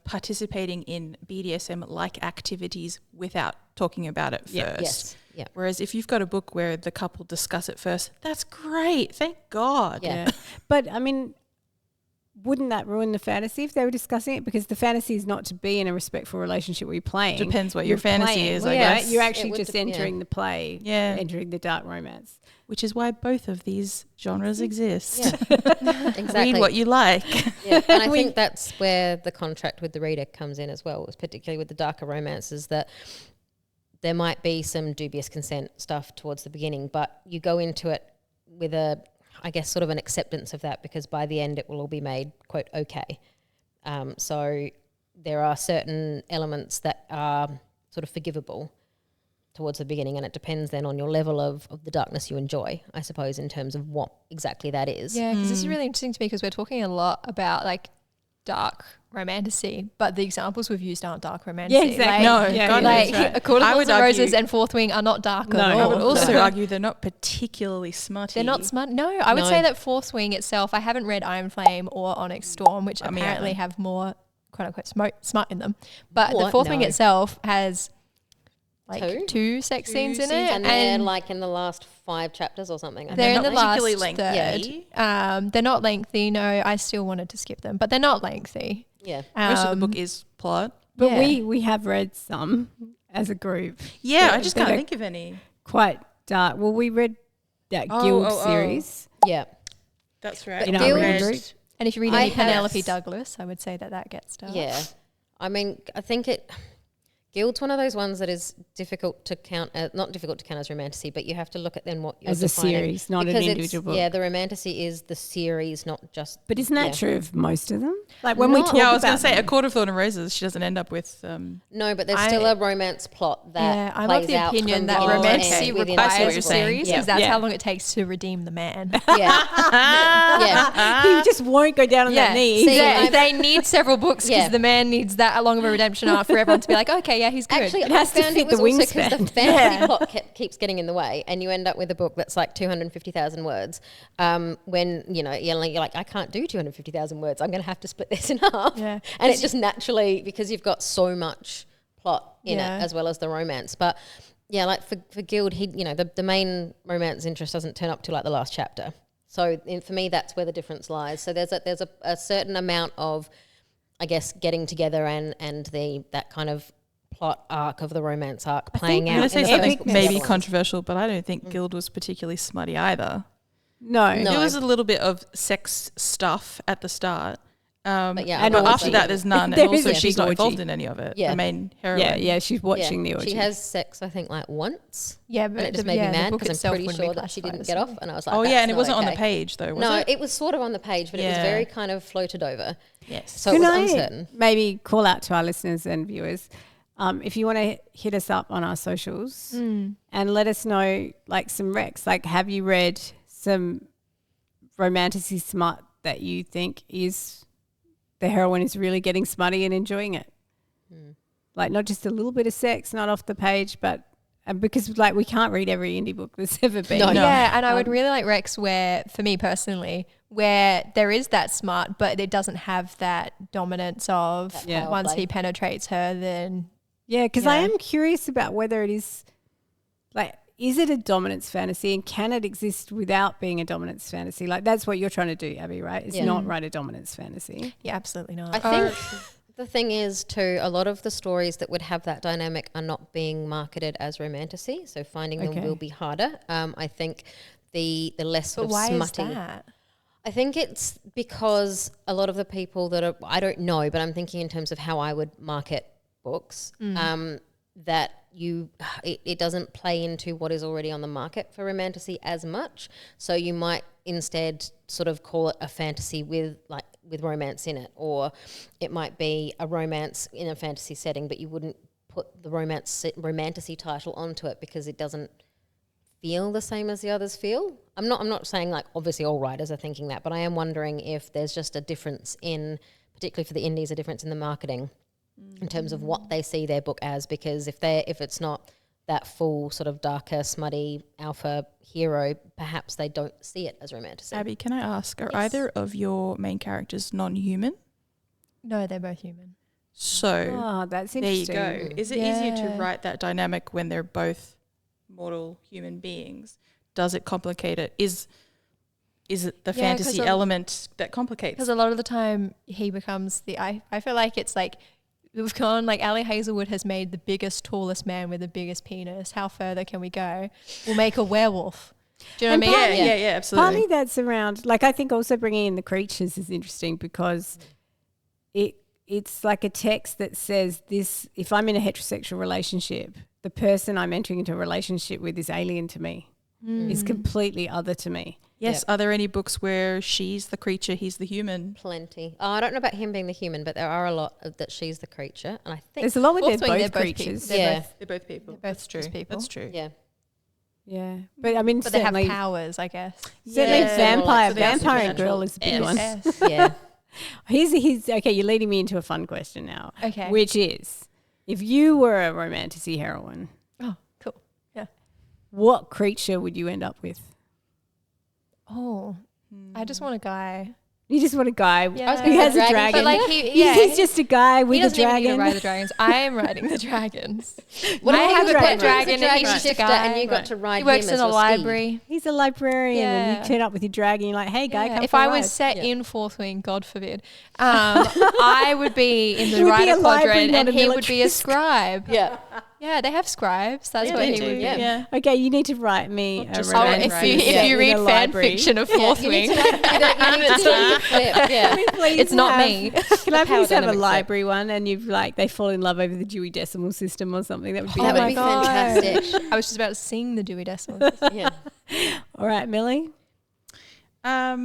participating in BDSM-like activities without talking about it first. Yeah. Yes. Yeah. Whereas if you've got a book where the couple discuss it first, that's great. Thank God. Yeah. Yeah. But I mean, wouldn't that ruin the fantasy if they were discussing it? Because the fantasy is not to be in a respectful relationship where you're playing. Depends what You're your fantasy playing. is, Well, I yeah, guess. You're It actually would just yeah. entering the play, Yeah. entering the dark romance. Which is why both of these genres exist. Yeah. Exactly. Read what you like. Yeah, and I think that's where the contract with the reader comes in as well, particularly with the darker romances, that there might be some dubious consent stuff towards the beginning, but you go into it with I guess, sort of an acceptance of that, because by the end it will all be made, quote, okay. So there are certain elements that are sort of forgivable towards the beginning, and it depends then on your level of the darkness you enjoy, I suppose, in terms of what exactly that is. Yeah, because this is really interesting to me because we're talking a lot about like dark romantasy, but the examples we've used aren't dark romantasy. Yeah, exactly. No, Yeah, God, yeah, Like, that's right. A Court of I Thorns would and Roses argue- and Fourth Wing are not dark No. at I all. would also argue they're not particularly smutty. They're not smart. No, I would No. say that Fourth Wing itself, I haven't read Iron Flame or Onyx Storm, which I mean, apparently yeah. have more quote unquote smut in them. But What? the fourth wing No. itself has like Two? 2 sex scenes in it. And they're like in the last 5 chapters or something. I they're in think. the last particularly lengthy. third. They're not lengthy. No, I still wanted to skip them, but they're not lengthy. Yeah. Most of the book is plot. But Yeah. we have read some as a group. Yeah, I They're- just they're can't think of any. Quite dark. Well, we read that Oh, Guild oh, oh. series. Yeah. That's right. In our Guild- own group. And if you read I any have- Penelope Douglas, I would say that gets dark. Yeah. I mean, I think Guild's one of those ones that is difficult to count, not difficult to count as romantasy, but you have to look at then what you're As a defining. series, not an Because individual book. Yeah, the romantasy is the series, not just. But isn't that yeah. true of most of them? Like when we Not- talk Yeah, I was about going to say, A them, Court of Thorn and Roses, she doesn't end up with... No, but there's still a romance plot that Yeah, I plays love the out opinion from that beginning to romantasy end within I see what requires you're a saying. series Yeah. because that's Yeah. how long it takes to redeem the man. Yeah. yeah. he just won't go down on that knee. See, yeah, I've- they need several books because Yeah. the man needs that long of a redemption arc for everyone to be like, okay, yeah, he's good. Actually, It I has to found fit it was the also because the wingspan. fantasy plot keeps getting in the way, and you end up with a book that's like 250,000 words. When you're like, I can't do 250,000 words. I'm going to have to split this in half. Yeah. And it just naturally, because you've got so much plot in Yeah. it as well as the romance. But yeah, like for Guild, the main romance interest doesn't turn up till like the last chapter. So for me, that's where the difference lies. So there's a certain amount of, I guess, getting together and that kind of plot arc of the romance arc playing I'm out. going to say in the something first book and the maybe other ones. controversial, but I don't think Guild was particularly smutty either. No. No. There was a little bit of sex stuff at the start. But yeah, And but orgy. after that, there's none. There And is also, a she's big not orgy. involved in any of it. Yeah. The main heroine. Yeah, she's watching the orgy. She has sex, I think, like once. yeah, And but it just the- made yeah, me the mad book because I'm itself pretty wouldn't be sure that she classified didn't as get off. something. And I was like, Oh, yeah, that's and it not wasn't on the okay. page, though, was No, it? it was sort of on the page, but it was Yeah. very kind of floated over. Yes. So Can it was I uncertain. maybe call out to our listeners and viewers, if you want to hit us up on our socials and let us know like some recs, like have you read some romantasy smut that you think is the heroine is really getting smutty and enjoying it? Like not just a little bit of sex, not off the page, but because like we can't read every indie book that's ever been. No. Yeah, and I would really like Rex where, for me personally, where there is that smart, but it doesn't have that dominance of Yeah. power once play. he penetrates her, then Yeah, because I Yeah. am curious about whether it is like, is it a dominance fantasy and can it exist without being a dominance fantasy? Like that's what you're trying to do, Abby, right? It's Yeah. not write a dominance fantasy. yeah, absolutely not. I think the thing is too, a lot of the stories that would have that dynamic are not being marketed as romantasy, so finding them Okay. will be harder. I think the less sort but of why smutty. is that? I think it's because a lot of the people that are, I don't know, but I'm thinking in terms of how I would market books, that it doesn't play into what is already on the market for romantasy as much. So you might instead sort of call it a fantasy with romance in it, or it might be a romance in a fantasy setting, but you wouldn't put the romantasy title onto it because it doesn't feel the same as the others feel. I'm not saying like obviously all writers are thinking that, but I am wondering if there's just a difference in, particularly for the indies, a difference in the marketing in terms of what they see their book as, because if it's not that full sort of darker, smutty alpha hero, perhaps they don't see it as romantic. Abby, can I ask, are Yes. either of your main characters non-human? No, they're both human. So Oh, that's there you interesting. go. Is it easier to Yeah. write that dynamic when they're both mortal human beings? Does it complicate it? Is it the Yeah, 'cause fantasy element that complicates? Because a lot of the time he becomes I feel like it's like we've gone like Ali Hazelwood has made the biggest, tallest man with the biggest penis. How further can we go? We'll make a werewolf. Do you know And what I mean? Yeah, absolutely. Partly that's around, like I think also bringing in the creatures is interesting because it's like a text that says this, if I'm in a heterosexual relationship, the person I'm entering into a relationship with is alien to me, is completely other to me. Yes. Are there any books where she's the creature, he's the human? Plenty. Oh, I don't know about him being the human, but there are a lot of that she's the creature, and I think There's a lot where Fourth they're Wing, both they're both creatures. people. yeah, They're both people. They're both That's true. just people. That's true. yeah. Yeah. But I mean, But they have certainly, powers, I guess. certainly Yeah. vampire, So they are vampire and supernatural. girl is a big Yes. one. Yes. Yeah. Here's okay, you're leading me into a fun question now. Okay. Which is, if you were a romantasy heroine, Oh, cool. Yeah. what creature would you end up with? Oh, I just want a guy You just want a guy Yeah. who has a Dragon. dragon. But like He's just a guy with he a doesn't even need to dragon. ride the dragons. I am riding the dragons. What I if have he a was pet a dragon and he's dragon just a shifter guy. and you got to ride He him works as in a your library. He's a librarian, and Yeah. you turn up with your dragon. You're like, "Hey, guy, Yeah. come If for a I ride." was set in Fourth Wing, God forbid, I would be in the You would be rider a library, quadrant, not and a he would be military a scribe. Yeah. Yeah, they have scribes. That's Yeah, what they he do, would be. yeah. Okay, you need to write me a just Oh, romance if Right. you set if you in read a fan library. fiction of Fourth You need Wing, to like, you need to flip. Yeah. Please it's not have- me. Can I Power please have a dynamics, yeah. library one, and you've like they fall in love over the Dewey Decimal System or something? That would be That would amazing. be fantastic. I was just about to sing the Dewey Decimal. Yeah. All right, Millie. I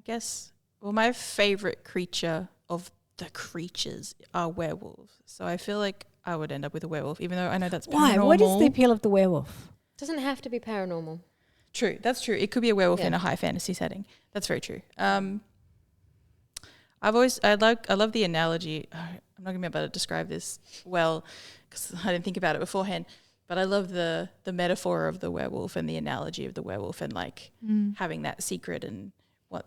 guess, well, my favorite creature of the creatures are werewolves. So I feel like I would end up with a werewolf, even though I know that's Why? paranormal. What is the appeal of the werewolf? Doesn't have to be paranormal. True, that's true. It could be a werewolf Yeah. in a high fantasy setting. That's very true. I love the analogy. I'm not gonna be able to describe this well because I didn't think about it beforehand. But I love the metaphor of the werewolf and the analogy of the werewolf and like having that secret and what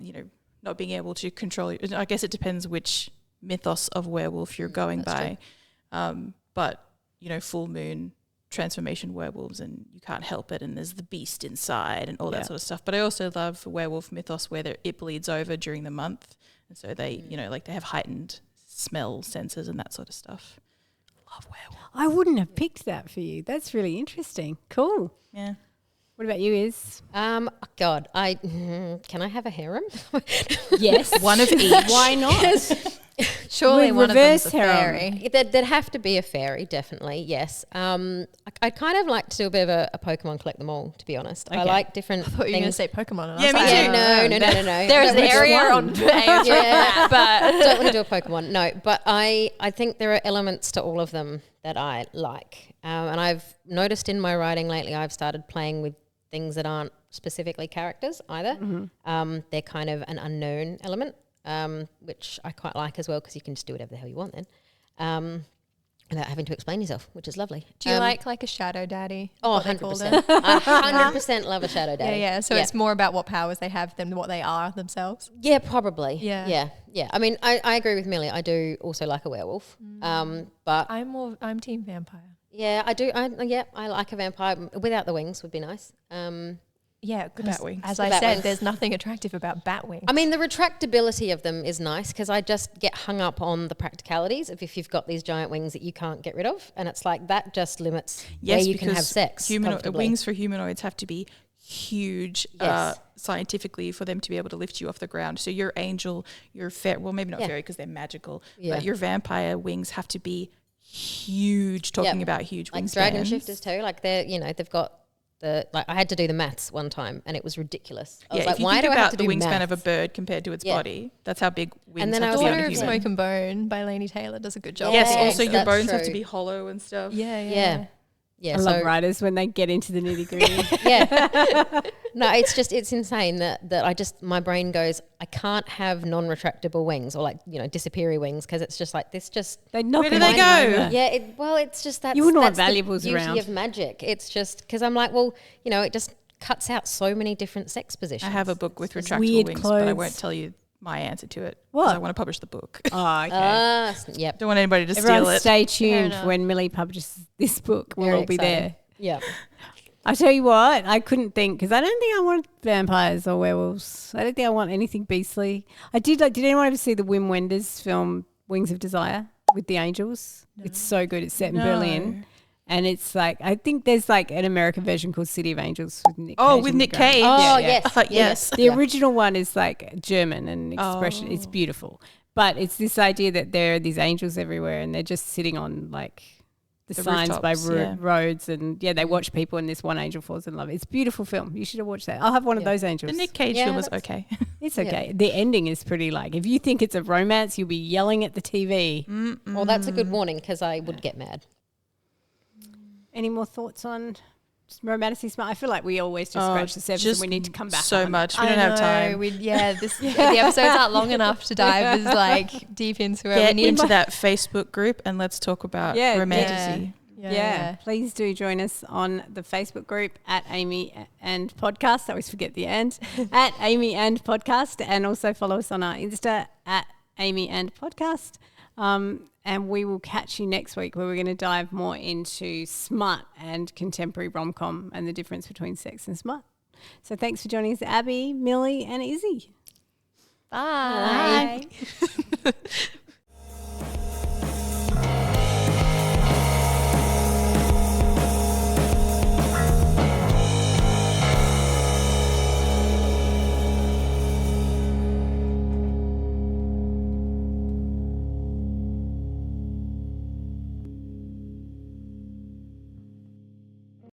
not being able to control. I guess it depends which mythos of werewolf you're going That's by. But full moon transformation werewolves and you can't help it and there's the beast inside and all that sort of stuff. But I also love werewolf mythos where it bleeds over during the month and so they they have heightened smell senses and that sort of stuff. Love werewolf. I wouldn't have picked that for you. That's really interesting. Cool. Yeah. What about you, Iz? God, can I have a harem? Yes. One of each. Why not? Surely With one of them's a reverse harem. fairy. There'd have to be a fairy, definitely. Yes. I'd kind of like to do a bit of a Pokemon collect them all. To be honest, I Okay. like different I thought you were going to things. say Pokemon. And Yeah, I was me like, too. No. There is an Which area one? on AFR Yeah. but Don't want to do a Pokemon. No, but I think there are elements to all of them that I like. And I've noticed in my writing lately, I've started playing with things that aren't specifically characters either. They're kind of an unknown element, which I quite like as well because you can just do whatever the hell you want then. Without having to explain yourself, which is lovely. do you like a shadow daddy? Oh, What they call 100%. them? I 100% love a shadow daddy. Yeah. So it's more about what powers they have than what they are themselves. Yeah, probably. Yeah. Yeah. I mean, I agree with Millie. I do also like a werewolf. But I'm team vampire. yeah, I do. I like a vampire without the wings would be nice. Yeah, bat wings. as The I bat said, wings. there's nothing attractive about bat wings. I mean, the retractability of them is nice because I just get hung up on the practicalities of if you've got these giant wings that you can't get rid of. And it's like that just limits where you can have sex. comfortably. Wings for humanoids have to be huge Yes. scientifically for them to be able to lift you off the ground. So your angel, your well, maybe not Yeah. fairy because they're magical, Yeah. but your vampire wings have to be huge. Talking about huge like wingspans. dragon shifters too. Like they've got I had to do the maths one time and it was ridiculous. I was Yeah, like, if you why think do I have about to the do wingspan of a maths? bird compared to its Yeah. body, that's how big wings And then have I to was be like- on a Daughter of human. Smoke and Bone by Lainey Taylor does a good job. Yes, Yeah, also your that's bones have to true. be hollow and stuff. Yeah. Yeah, I love writers when they get into the nitty gritty. yeah. No, it's insane that my brain goes, I can't have non-retractable wings or like, disappearing wings because it's just like this just. They knock Where do them they over. go? Yeah, it's just that. You wouldn't want that's the valuables beauty around. of magic. It's just because I'm like, well, it just cuts out so many different sex positions. I have a book with It's retractable weird wings, but I clothes. won't tell you my answer to it. 'cause What? I want to publish the book. Oh, okay. Yep. Don't want anybody to steal Everyone it. stay tuned enough. when Millie publishes this book. We'll Very all be exciting. there. Yep. I tell you what, I couldn't think because I don't think I want vampires or werewolves. I don't think I want anything beastly. Did anyone ever see the Wim Wenders film Wings of Desire with the angels? No. It's so good. It's set in Berlin. And it's like, I think there's like an American version called City of Angels with Nick Cage. with in the Nick background. Cage. Oh, Yeah. yes. I thought, yes. The original one is like German and expression. It's beautiful. But it's this idea that there are these angels everywhere and they're just sitting on like the signs by rooftops, yeah. roads and they watch people and this one angel falls in love. It's a beautiful film. You should have watched that. I'll have one of those angels. The Nick Cage Yeah, film was that's- okay. It's okay. The ending is pretty like, if you think it's a romance, you'll be yelling at the TV. Well, that's a good warning because I would get mad. Any more thoughts on just romantically smart? I feel like we always just scratch the surface and we need to come back so on. much. We don't have time. The episodes aren't long enough to dive as like deep into it. Get we need into that Facebook group and let's talk about Yeah, romanticy. Yeah. Yeah, please do join us on the Facebook group at Amy and Podcast. I always forget the and at Amy and Podcast, and also follow us on our Insta at Amy and Podcast. And we will catch you next week where we're going to dive more into smut and contemporary rom-com and the difference between sex and smut. So thanks for joining us, Abby, Millie and Izzie. Bye.